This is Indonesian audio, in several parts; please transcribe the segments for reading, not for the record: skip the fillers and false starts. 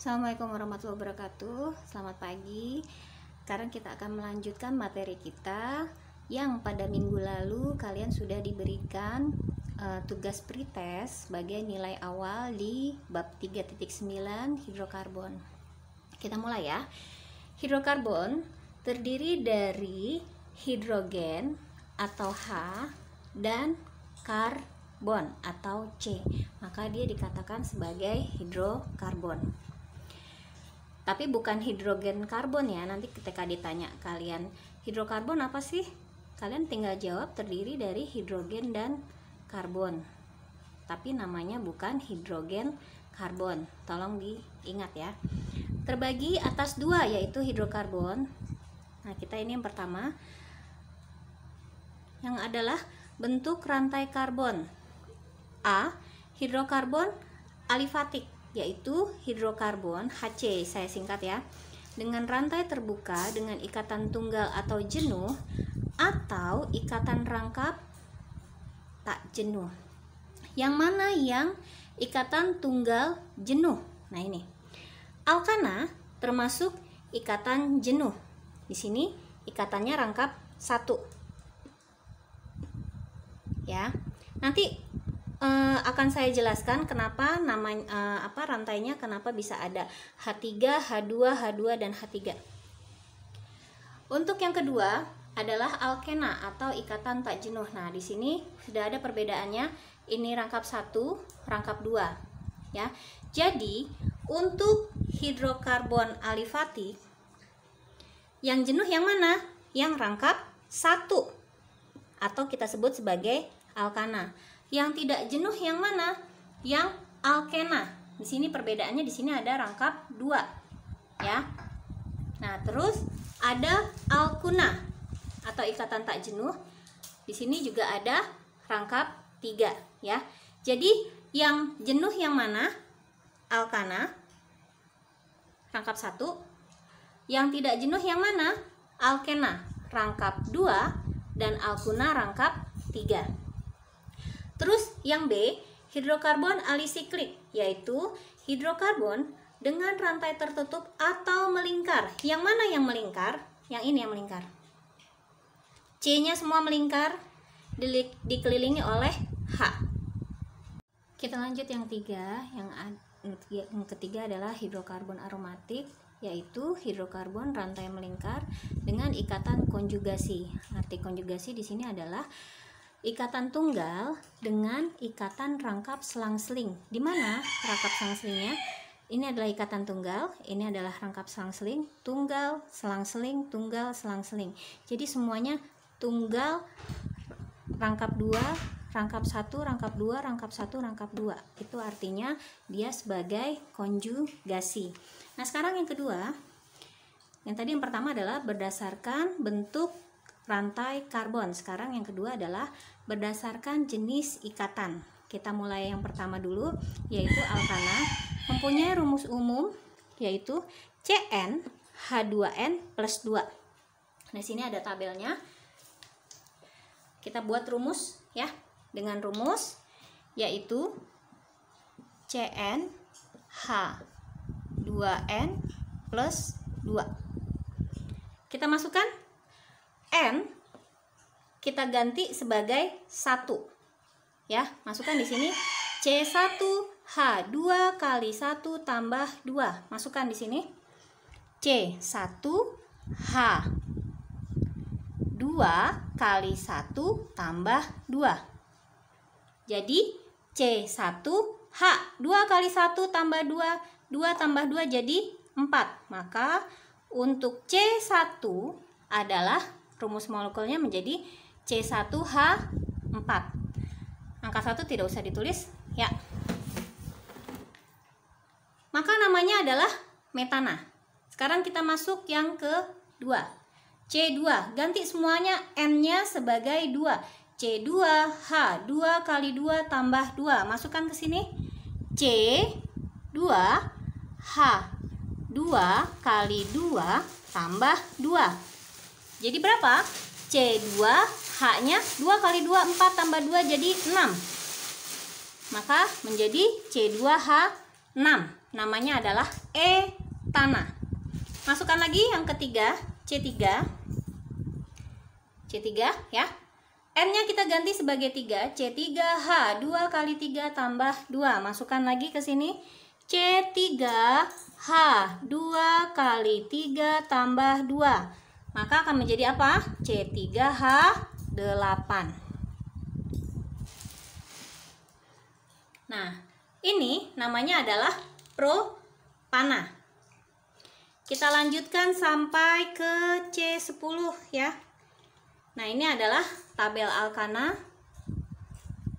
Assalamualaikum warahmatullahi wabarakatuh. Selamat pagi. Sekarang kita akan melanjutkan materi kita yang pada minggu lalu kalian sudah diberikan tugas pretest sebagai nilai awal di bab 3.9 hidrokarbon. Kita mulai ya. Hidrokarbon terdiri dari hidrogen atau H dan karbon atau C. Maka dia dikatakan sebagai hidrokarbon. Tapi bukan hidrogen karbon ya. Nanti ketika ditanya kalian hidrokarbon apa sih? Kalian tinggal jawab terdiri dari hidrogen dan karbon. Tapi namanya bukan hidrogen karbon. Tolong diingat ya. Terbagi atas dua yaitu hidrokarbon. Nah, kita ini yang pertama yang adalah bentuk rantai karbon. A. Hidrokarbon alifatik, yaitu hidrokarbon HC, saya singkat ya, dengan rantai terbuka dengan ikatan tunggal atau jenuh atau ikatan rangkap tak jenuh. Yang mana yang ikatan tunggal jenuh? Nah, ini. Alkana termasuk ikatan jenuh. Di sini ikatannya rangkap 1. Ya. Nanti akan saya jelaskan kenapa namanya rantainya kenapa bisa ada H3, H2, H2 dan H3. Untuk yang kedua adalah alkena atau ikatan tak jenuh. Nah, di sini sudah ada perbedaannya. Ini rangkap 1, rangkap 2, ya. Jadi, untuk hidrokarbon alifatik yang jenuh yang mana? Yang rangkap 1 atau kita sebut sebagai alkana. Yang tidak jenuh yang mana? Yang alkena. Di sini perbedaannya, di sini ada rangkap 2, ya. Nah, terus ada alkuna atau ikatan tak jenuh. Di sini juga ada rangkap 3, ya. Jadi yang jenuh yang mana? Alkana, rangkap 1. Yang tidak jenuh yang mana? Alkena, rangkap 2, dan alkuna rangkap 3. Terus yang B, hidrokarbon alisiklik, yaitu hidrokarbon dengan rantai tertutup atau melingkar. Yang mana yang melingkar? Yang ini yang melingkar. C-nya semua melingkar, dikelilingi oleh H. Kita lanjut yang 3. Yang ketiga adalah hidrokarbon aromatik, yaitu hidrokarbon rantai melingkar dengan ikatan konjugasi. Arti konjugasi di sini adalah ikatan tunggal dengan ikatan rangkap selang-seling. Di mana rangkap selang-selingnya? Ini adalah ikatan tunggal, ini adalah rangkap selang-seling, tunggal, selang-seling, tunggal, selang-seling. Jadi semuanya tunggal, rangkap 2, rangkap 1, rangkap 2, rangkap 1, rangkap 2. Itu artinya dia sebagai konjugasi. Nah, sekarang yang kedua. Yang tadi yang pertama adalah berdasarkan bentuk rantai karbon. Sekarang yang kedua adalah berdasarkan jenis ikatan. Kita mulai yang pertama dulu, yaitu alkana. Mempunyai rumus umum yaitu Cn H2n plus 2. Nah, sini ada tabelnya. Kita buat rumus ya. Dengan rumus yaitu Cn H2n plus 2. Kita masukkan N, kita ganti sebagai 1. Ya, masukkan di sini C1H2 kali 1 tambah 2. Masukkan di sini C1H2 kali 1 tambah 2. Jadi C1H 2 kali 1 tambah 2, 2 tambah 2 jadi 4. Maka untuk C1 adalah rumus molekulnya menjadi C1H4. Angka 1 tidak usah ditulis ya. Maka namanya adalah metana. Sekarang kita masuk yang kedua. C2, ganti semuanya N-nya sebagai 2. C2H2 kali 2 tambah 2. Masukkan ke sini. C2H2 kali 2 tambah 2. Jadi berapa? C2H-nya 2 kali 2, 4 tambah 2 jadi 6. Maka menjadi C2H6. namanya adalah etana. Masukkan lagi yang ketiga, C3. C3 ya. N-nya kita ganti sebagai 3, C3H, 2 kali 3 tambah 2. Masukkan lagi ke sini, C3H, 2 kali 3 tambah 2. Maka akan menjadi apa? C3H8. Nah, ini namanya adalah propana. Kita lanjutkan sampai ke C10 ya. Nah, ini adalah tabel alkana.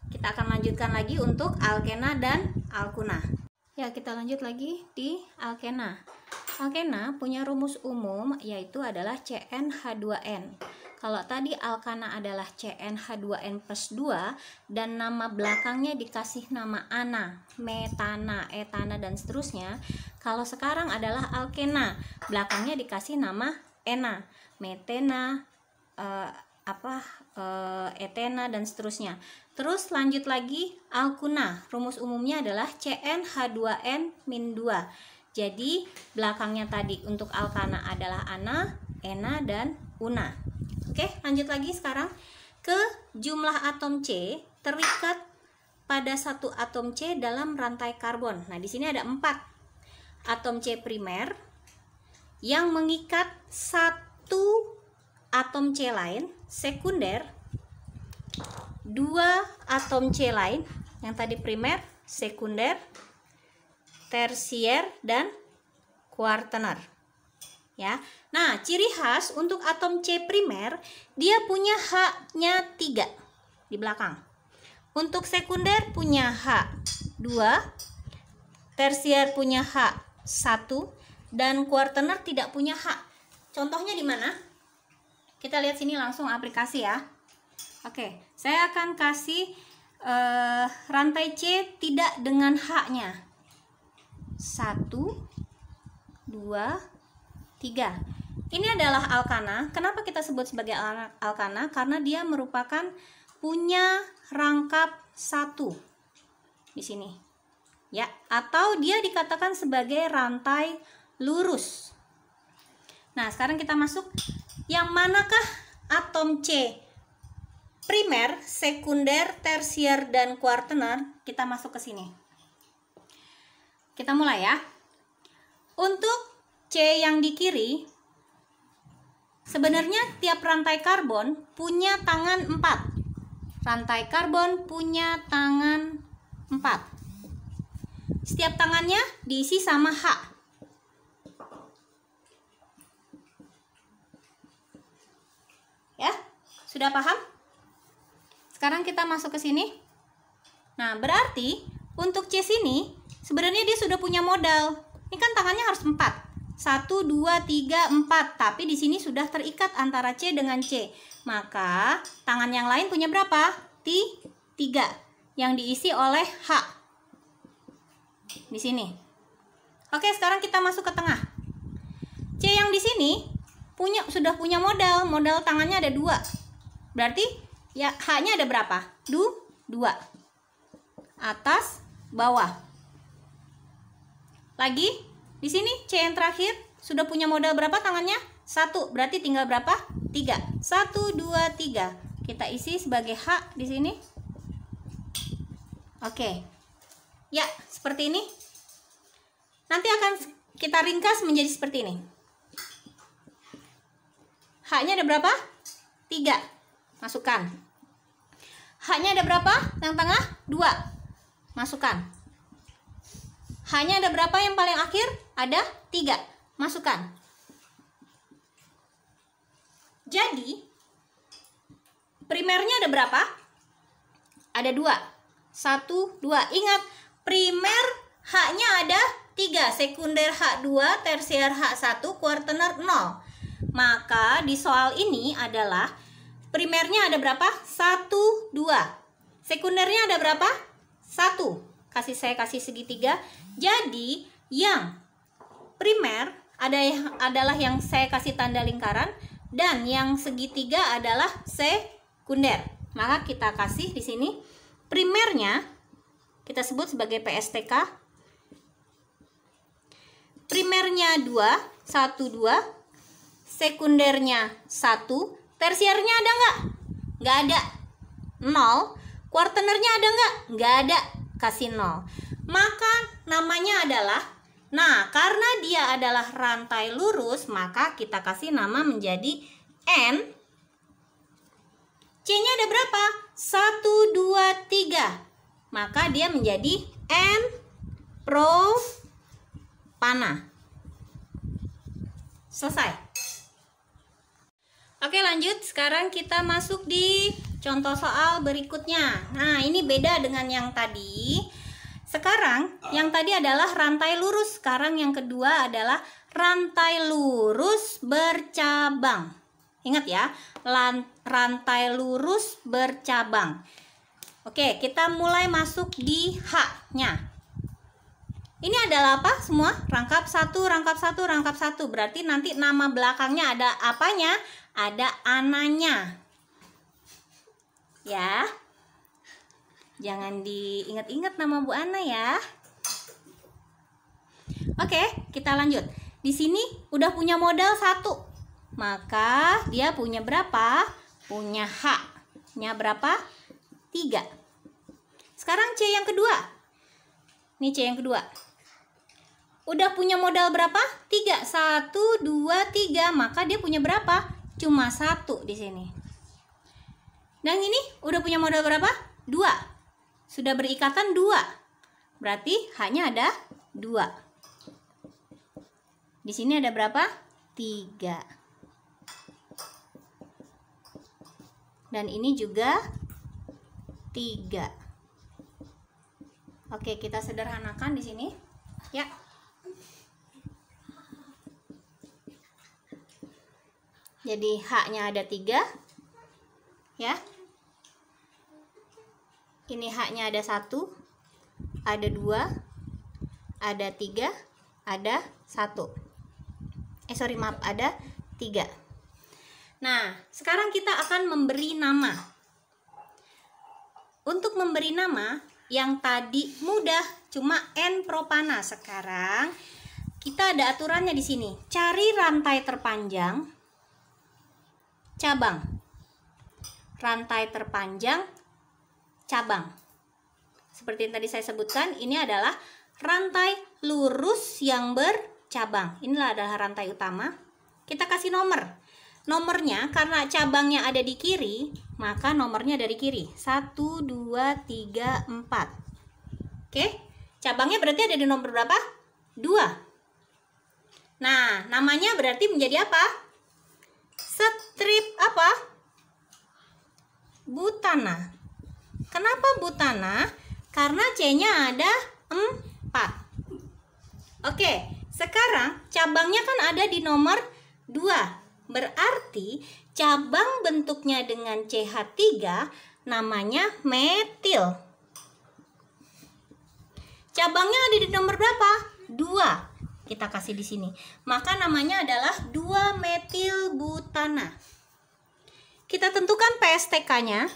Kita akan lanjutkan lagi untuk alkena dan alkuna. Ya, kita lanjut lagi di alkena. Alkena punya rumus umum yaitu adalah CnH2n. Kalau tadi alkana adalah CnH2n plus 2 dan nama belakangnya dikasih nama ana, metana, etana dan seterusnya. Kalau sekarang adalah alkena, belakangnya dikasih nama ena, metena, etena dan seterusnya. Terus lanjut lagi alkuna. Rumus umumnya adalah CnH2n-2. Jadi belakangnya tadi untuk alkana adalah ana, ena dan una. Oke, lanjut lagi sekarang ke jumlah atom C terikat pada satu atom C dalam rantai karbon. Nah, di sini ada 4 atom C primer yang mengikat satu atom C lain, sekunder, 2 atom C lain, yang tadi primer, sekunder, tersier, dan kuartener. Ya. Nah, ciri khas untuk atom C primer, dia punya H-nya 3 di belakang. Untuk sekunder punya H2, tersier punya H1, dan kuartener tidak punya H. Contohnya di mana? Kita lihat sini langsung aplikasi ya. Oke, saya akan kasih rantai C tidak dengan H-nya. 1, 2, 3. Ini adalah alkana. Kenapa kita sebut sebagai alkana? Karena dia merupakan punya rangkap 1 di sini. Ya, atau dia dikatakan sebagai rantai lurus. Nah, sekarang kita masuk yang manakah atom C primer, sekunder, tersier dan kuartener? Kita masuk ke sini. Kita mulai ya. Untuk C yang di kiri, sebenarnya tiap rantai karbon punya tangan 4. Rantai karbon punya tangan 4. Setiap tangannya diisi sama H. Ya, sudah paham? Sekarang kita masuk ke sini. Nah, berarti untuk C sini sebenarnya dia sudah punya modal. Ini kan tangannya harus 4. 1, 2, 3, 4. Tapi di sini sudah terikat antara C dengan C. Maka tangan yang lain punya berapa? 3. Yang diisi oleh H. Di sini. Oke, sekarang kita masuk ke tengah. C yang di sini sudah punya modal. Modal tangannya ada 2. Berarti ya H-nya ada berapa? 2. Atas, bawah. Lagi di sini C yang terakhir sudah punya modal berapa tangannya? 1. Berarti tinggal berapa? 3. 1, 2, 3. Kita isi sebagai H di sini. Oke. Ya, seperti ini. Nanti akan kita ringkas menjadi seperti ini. H-nya ada berapa? 3. Masukkan. H-nya ada berapa? Yang tengah? 2. Masukkan. H-nya ada berapa yang paling akhir? Ada 3. Masukkan. Jadi, primernya ada berapa? Ada 2. 1, 2. Ingat, primer H-nya ada 3. Sekunder H2, tersier H1, kuartener 0. Maka di soal ini adalah primernya ada berapa? 1, 2. Sekundernya ada berapa? 1. Saya kasih segitiga. Jadi yang primer adalah yang saya kasih tanda lingkaran dan yang segitiga adalah sekunder. Maka kita kasih di sini primernya kita sebut sebagai PSTK. primernya 2, 1, 2, sekundernya 1, tersiernya ada nggak? Nggak ada, 0. Kuartenernya ada nggak? Nggak ada, kasih 0. Maka namanya adalah, nah karena dia adalah rantai lurus, maka kita kasih nama menjadi N. C-nya ada berapa? 1, 2, 3. Maka dia menjadi N propana. Selesai. Oke, lanjut. Sekarang kita masuk di contoh soal berikutnya. Nah, ini beda dengan yang tadi. Sekarang yang tadi adalah rantai lurus. Sekarang yang kedua adalah rantai lurus bercabang. Ingat ya, rantai lurus bercabang. Oke, kita mulai masuk di H-nya. Ini adalah apa semua? Rangkap 1, rangkap 1, rangkap 1. Berarti nanti nama belakangnya ada apanya? Ada ananya. Ya. Jangan diingat-ingat nama Bu Ana ya. Oke, kita lanjut. Di sini udah punya modal 1. Maka dia punya berapa? Punya H-nya berapa? 3. Sekarang C yang kedua. Ini C yang kedua. Udah punya modal berapa? 3. 1, 2, 3. Maka dia punya berapa? Cuma 1 di sini. Dan ini udah punya modal berapa? 2. Sudah berikatan 2. Berarti H-nya ada 2. Di sini ada berapa? 3. Dan ini juga 3. Oke, kita sederhanakan di sini. Ya. Jadi H-nya ada 3. Ya. Ini H-nya ada 1, ada 2, ada 3, ada 1. Maaf, ada 3. Nah, sekarang kita akan memberi nama. Untuk memberi nama, yang tadi mudah, cuma N propana. Sekarang kita ada aturannya di sini. Cari rantai terpanjang cabang. Rantai terpanjang cabang. Seperti yang tadi saya sebutkan, ini adalah rantai lurus yang bercabang. Inilah adalah rantai utama. Kita kasih nomor. Nomornya karena cabangnya ada di kiri, maka nomornya dari kiri. 1, 2, 3, 4. Oke, cabangnya berarti ada di nomor berapa? 2. Nah, namanya berarti menjadi apa? Strip apa? Butana. Kenapa butana? Karena C-nya ada 4. Oke, sekarang cabangnya kan ada di nomor 2. Berarti cabang bentuknya dengan CH3 namanya metil. Cabangnya ada di nomor berapa? 2. Kita kasih di sini. Maka namanya adalah 2-metilbutana. Kita tentukan PSTK-nya.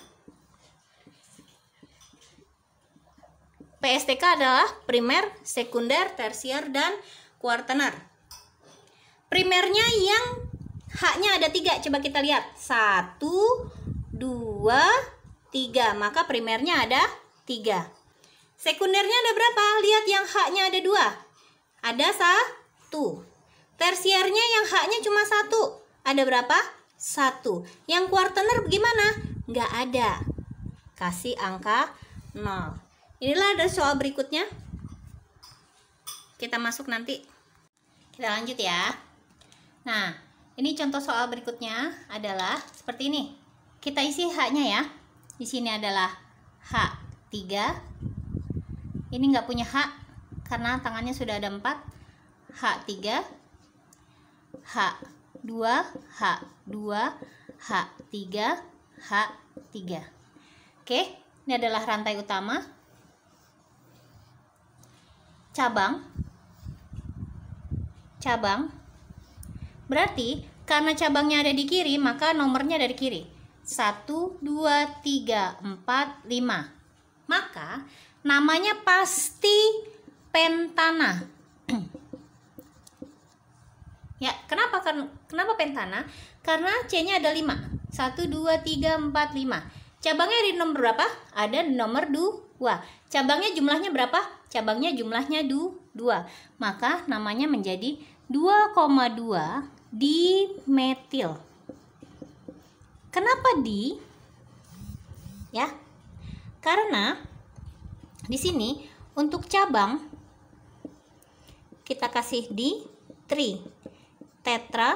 PSTK adalah primer, sekunder, tersier, dan kuartener. Primernya yang H-nya ada 3. Coba kita lihat. 1, 2, 3. Maka primernya ada 3. Sekundernya ada berapa? Lihat yang H-nya ada 2. Ada 1. Tersiernya yang H-nya cuma 1. Ada berapa? 1. Yang kuartener bagaimana? Nggak ada. Kasih angka 0. Inilah ada soal berikutnya. Kita masuk nanti. Kita lanjut ya. Nah, ini contoh soal berikutnya adalah seperti ini. Kita isi H-nya ya. Di sini adalah H3. Ini nggak punya H karena tangannya sudah ada 4. H3, H2, H2, H3, H3. Oke, ini adalah rantai utama. Cabang. Berarti karena cabangnya ada di kiri, maka nomornya dari kiri. 1, 2, 3, 4, 5. Maka namanya pasti pentana. Ya, kenapa pentana? Karena C-nya ada 5. 1, 2, 3, 4, 5. Cabangnya di nomor berapa? Ada di nomor 2. Cabangnya jumlahnya berapa? Cabangnya jumlahnya 2. Maka namanya menjadi 2,2 dimetil. Kenapa di? Ya. Karena di sini untuk cabang kita kasih di tri, tetra,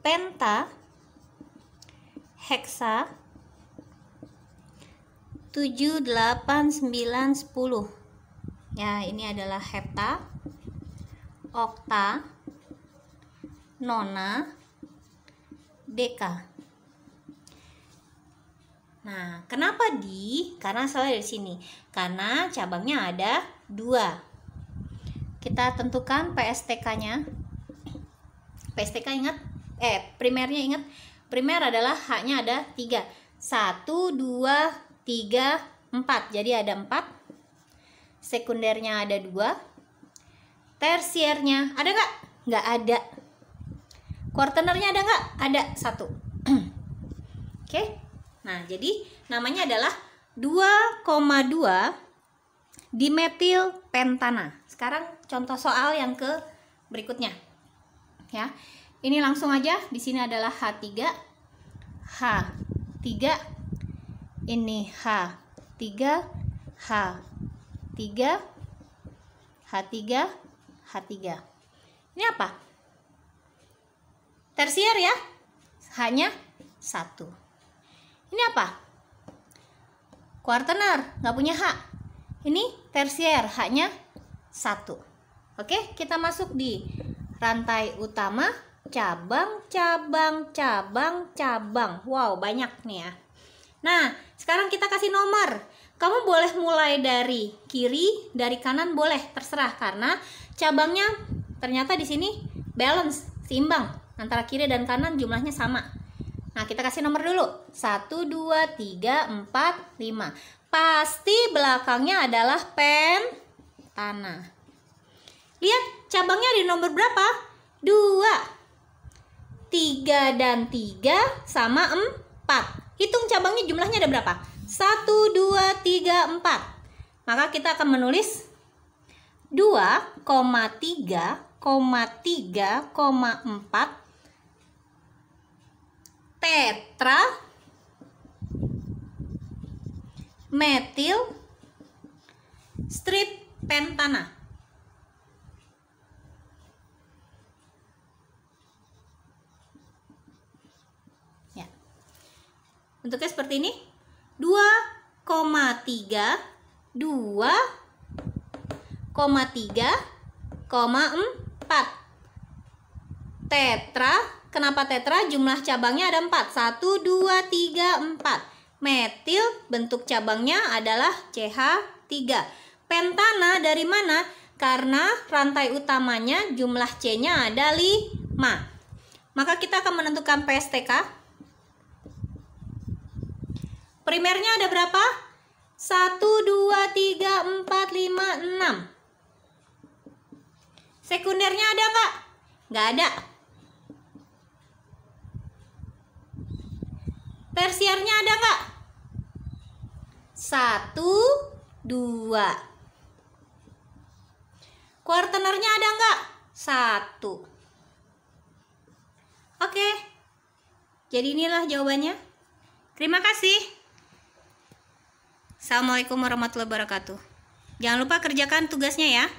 penta, heksa, 7, 8, 9, 10. Ya, ini adalah hepta, okta, nona, deka. Nah, kenapa di? Karena salah dari sini. Karena cabangnya ada 2. Kita tentukan PSTK-nya. PSTK ingat? Primernya ingat. Primer adalah H-nya ada 3. 1, 2, 3, 4. Jadi ada 4. Sekundernya ada 2. Tersiernya ada nggak? Nggak ada. Kuartenernya ada nggak? Ada 1. Oke. Nah, jadi namanya adalah 2,2 dimetil pentana. Sekarang contoh soal yang ke berikutnya. Ya. Ini langsung aja. Di sini adalah H3. H3. Ini H3, H3, H3, H3. Ini apa? Tersier ya. Hanya 1. Ini apa? Kuartener, nggak punya H. Ini tersier, H-nya 1. Oke, kita masuk di rantai utama, cabang, cabang, cabang, cabang. Wow, banyak nih ya. Nah, sekarang kita kasih nomor. Kamu boleh mulai dari kiri, dari kanan boleh, terserah, karena cabangnya ternyata di sini balance, seimbang antara kiri dan kanan, jumlahnya sama. Nah, kita kasih nomor dulu. 1, 2, 3, 4, 5. Pasti belakangnya adalah pentana. Lihat, cabangnya di nomor berapa? 2. 3 dan 3 sama 4. Hitung cabangnya jumlahnya ada berapa? 1, 2, 3, 4. Maka kita akan menulis 2,3,4 tetra metil strip pentana. Ya. Bentuknya seperti ini. 2,3 2,3,4 tetra. Kenapa tetra? Jumlah cabangnya ada 4. 1, 2, 3, 4. Metil, bentuk cabangnya adalah CH3. Pentana dari mana? Karena rantai utamanya jumlah C-nya ada 5. Maka kita akan menentukan PSTK. Primernya ada berapa? 1, 2, 3, 4, 5, 6. Sekundernya ada nggak? Nggak ada. Tersiernya ada nggak? 1, 2. Kuartenernya ada nggak? 1. Oke. Jadi inilah jawabannya. Terima kasih. Assalamualaikum warahmatullahi wabarakatuh. Jangan lupa kerjakan tugasnya ya.